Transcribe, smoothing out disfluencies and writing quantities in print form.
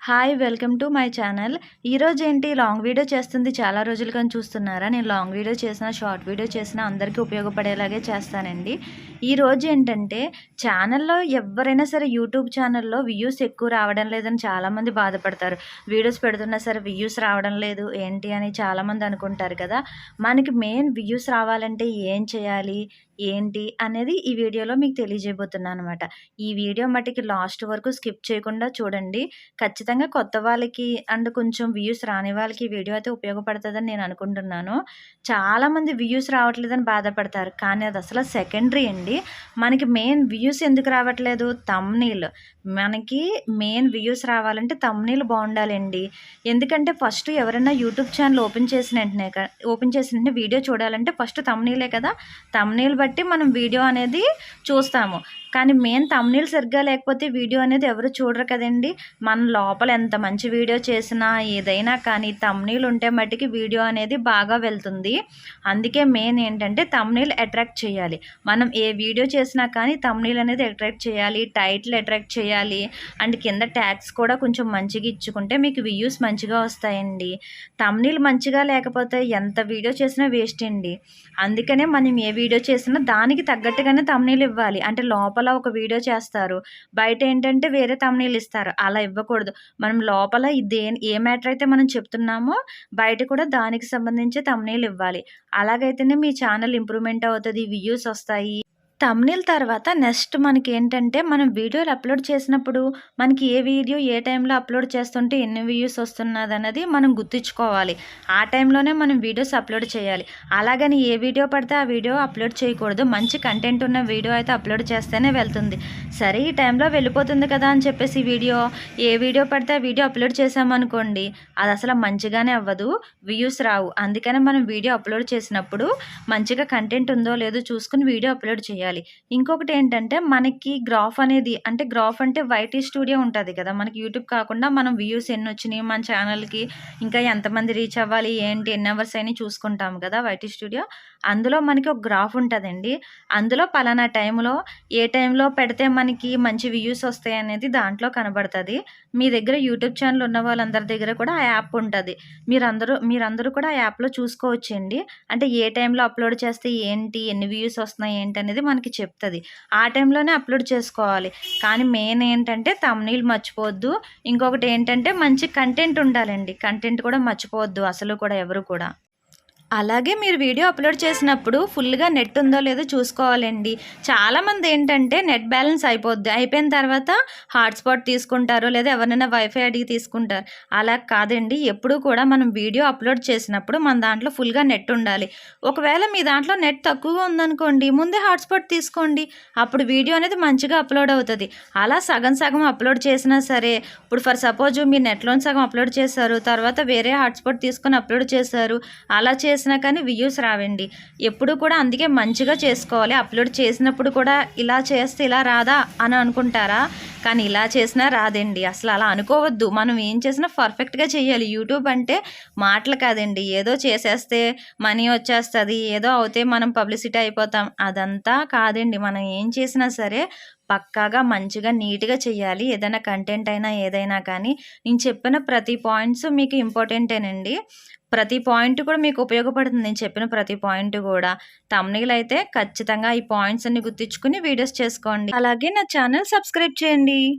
Hi! Welcome to my channel. ఈరోజేంటి long video చేస్తుంది చాలా రోజులుగాని చూస్తున్నారా? నేను లాంగ్ వీడియో చేసినా, షార్ట్ వీడియో చేసినా అందరికీ ఉపయోగపడేలాగే చేస్తానండి. ఈరోజేంటంటే ఛానల్‌లో ఎవ్వరైనా సరే యూట్యూబ్ ఛానల్‌లో వ్యూస్ ఎక్కువ రావడం లేదని చాలామంది బాధపడతారు. వీడియోస్ పెడుతున్నా సరే వ్యూస్ రావడం లేదు ఏంటి అని చాలామంది అనుకుంటారు కదా! మనకి మెయిన్ వ్యూస్ రావాలంటే ఏం చేయాలి? ఏంటి? అనేది ఈ వీడియోలో మీకు తెలియజేయబోతున్నాననమాట. ఈ వీడియో మటికి లాస్ట్ వరకు స్కిప్ చేయకుండా చూడండి. ఖచ్చితంగా కొత్త వాళ్ళకి అండ్ కొంచెం వ్యూస్ రాని వాళ్ళకి ఈ వీడియో అయితే ఉపయోగపడుతుందని నేను అనుకుంటున్నాను. చాలామంది వ్యూస్ రావట్లేదని బాధపడతారు. కానీ అది అసలు సెకండరీ అండి. మనకి మెయిన్ వ్యూస్ ఎందుకు రావట్లేదు? థంబ్‌నెయిల్. మనకి మెయిన్ వ్యూస్ రావాలంటే థంబ్‌నెయిల్ బావుండాలండి. ఎందుకంటే ఫస్ట్ ఎవరైనా యూట్యూబ్ ఛానల్ ఓపెన్ చేసిన వెంటనే వీడియో చూడాలంటే ఫస్ట్ థంబ్‌నెయిలే కదా! థంబ్‌నెయిల్ బట్టి మనం వీడియో అనేది చూస్తాము. కానీ మెయిన్ థంబ్‌నెయిల్ సరిగ్గా లేకపోతే వీడియో అనేది ఎవరు చూడరు కదండీ! మనం లోపల ఎంత మంచి వీడియో చేసినా ఏదైనా కానీ థంబ్‌నెయిల్ ఉంటే మట్టికి వీడియో అనేది బాగా వెళ్తుంది. అందుకే మెయిన్ ఏంటంటే థంబ్‌నెయిల్ అట్రాక్ట్ చేయాలి. మనం ఏ వీడియో చేసినా కానీ థంబ్‌నెయిల్ అనేది అట్రాక్ట్ చేయాలి. టైటిల్ అట్రాక్ట్ చేయాలి. అండ్ కింద ట్యాగ్స్ కూడా కొంచెం మంచిగా ఇచ్చుకుంటే మీకు వ్యూస్ మంచిగా వస్తాయండి. థంబ్‌నెయిల్ మంచిగా లేకపోతే ఎంత వీడియో చేసినా వేస్ట్ అండి. అందుకనే మనం ఏ వీడియో చేసినా దానికి తగ్గట్టుగానే థంబ్‌నెయిల్ ఇవ్వాలి. అంటే లోపల ఒక వీడియో చేస్తారు. బయట ఏంటంటే వేరే థంబ్‌నెయిల్ ఇస్తారు. అలా ఇవ్వకూడదు. మనం లోపల ఏ మ్యాటర్ అయితే మనం చెప్తున్నామో బయట కూడా దానికి సంబంధించి థంబ్‌నెయిల్ ఇవ్వాలి. అలాగైతేనే మీ ఛానల్ ఇంప్రూవ్‌మెంట్ అవుతది. వ్యూస్ వస్తాయి. థంబ్‌నెయిల్ తర్వాత నెక్స్ట్ మనకేంటంటే మనం వీడియోలు అప్లోడ్ చేసినప్పుడు మనకి ఏ వీడియో ఏ టైంలో అప్లోడ్ చేస్తుంటే ఎన్ని వ్యూస్ వస్తున్నదన్నది మనం గుర్తుంచుకోవాలి. ఆ టైంలోనే మనం వీడియోస్ అప్లోడ్ చేయాలి. అలాగని ఏ వీడియో పడితే ఆ వీడియో అప్లోడ్ చేయకూడదు. మంచి కంటెంట్ ఉన్న వీడియో అయితే అప్లోడ్ చేస్తేనే వెళ్తుంది. సరే ఈ టైంలో వెళ్ళిపోతుంది కదా అని చెప్పేసి ఏ వీడియో పడితే ఆ వీడియో అప్లోడ్ చేసామనుకోండి అది అసలు మంచిగానే అవ్వదు. వ్యూస్ రావు. అందుకనే మనం వీడియో అప్లోడ్ చేసినప్పుడు మంచిగా కంటెంట్ ఉందో లేదో చూసుకొని వీడియో అప్లోడ్ చేయాలి. ఇంకొకటి ఏంటంటే మనకి గ్రాఫ్ అనేది అంటే గ్రాఫ్ అంటే వైటీ స్టూడియో ఉంటుంది కదా! మనకి యూట్యూబ్ కాకుండా మనం వ్యూస్ ఎన్నొచ్చినాయి మన ఛానల్‌కి ఇంకా ఎంతమంది రీచ్ అవ్వాలి ఏంటి ఎన్ని అవర్స్ అయినాయి చూసుకుంటాం కదా! YT studio. అందులో మనకి ఒక గ్రాఫ్ ఉంటదండి. అందులో పలానా టైంలో ఏ టైంలో పెడితే మనకి మంచి వ్యూస్ వస్తాయనేది దాంట్లో కనబడతది. మీ దగ్గర యూట్యూబ్ ఛానల్ ఉన్న వాళ్ళందరి దగ్గర కూడా ఆ యాప్ ఉంటది. మీరందరూ కూడా ఆ యాప్‌లో చూసుకోవచ్చండి. అంటే ఏ టైంలో అప్లోడ్ చేస్తే ఏంటి, ఎన్ని వ్యూస్ వస్తున్నాయి ఏంటనేది మనకి చెప్తది. ఆ టైంలోనే అప్లోడ్ చేసుకోవాలి. కానీ మెయిన్ ఏంటంటే థంబ్‌నెయిల్ మర్చిపోవద్దు. ఇంకొకటి ఏంటంటే మంచి కంటెంట్ ఉండాలండి. కంటెంట్ కూడా మర్చిపోవద్దు అసలు కూడా ఎవరు కూడా. అలాగే మీరు వీడియో అప్లోడ్ చేసినప్పుడు ఫుల్‌గా నెట్ ఉందో లేదో చూసుకోవాలండి. చాలామంది ఏంటంటే నెట్ బ్యాలెన్స్ అయిపోద్ది. అయిపోయిన తర్వాత హాట్‌స్పాట్ తీసుకుంటారు. లేదా ఎవరినైనా వైఫై అడిగి తీసుకుంటారు. అలా కాదండి. ఎప్పుడూ కూడా మనం వీడియో అప్లోడ్ చేసినప్పుడు మన దాంట్లో ఫుల్‌గా నెట్ ఉండాలి. ఒకవేళ మీ దాంట్లో నెట్ తక్కువగా ఉందనుకోండి ముందే హాట్‌స్పాట్ తీసుకోండి. అప్పుడు వీడియో అనేది మంచిగా అప్లోడ్ అవుతది. అలా సగం సగం అప్లోడ్ చేసినా సరే ఇప్పుడు ఫర్ సపోజ్ మీరు నెట్‌లోని సగం అప్లోడ్ చేశారు. తర్వాత వేరే హాట్‌స్పాట్ తీసుకొని అప్లోడ్ చేశారు. అలా చేసినా కానీ వ్యూస్ రావండి. ఎప్పుడు కూడా అందుకే మంచిగా చేసుకోవాలి. అప్లోడ్ చేసినప్పుడు కూడా ఇలా చేస్తే ఇలా రాదా అని అనుకుంటారా? కానీ ఇలా చేసినా రాదండి. అసలు అలా అనుకోవద్దు. మనం ఏం చేసినా పర్ఫెక్ట్‌గా చేయాలి. యూట్యూబ్ అంటే మాటలు కాదండి. ఏదో చేసేస్తే మనీ వచ్చేస్తది. ఏదో అవుతే మనం పబ్లిసిటీ అయిపోతాం. అదంతా కాదండి. మనం ఏం చేసినా సరే పక్కాగా మంచిగా నీట్‌గా చేయాలి. ఏదైనా కంటెంట్ అయినా ఏదైనా కానీ నేను చెప్పిన ప్రతి పాయింట్స్ మీకు ఇంపార్టెంటేనండి. ప్రతి పాయింట్ కూడా మీకు ఉపయోగపడుతుంది. నేను చెప్పిన ప్రతి పాయింట్ గూడా. థంబ్‌నెయిల్ అయితే ఖచ్చితంగా ఈ పాయింట్స్ అన్ని గుర్తుంచుకొని వీడియోస్ చేసుకోండి. అలాగే నా ఛానల్ సబ్స్క్రైబ్ చేయండి.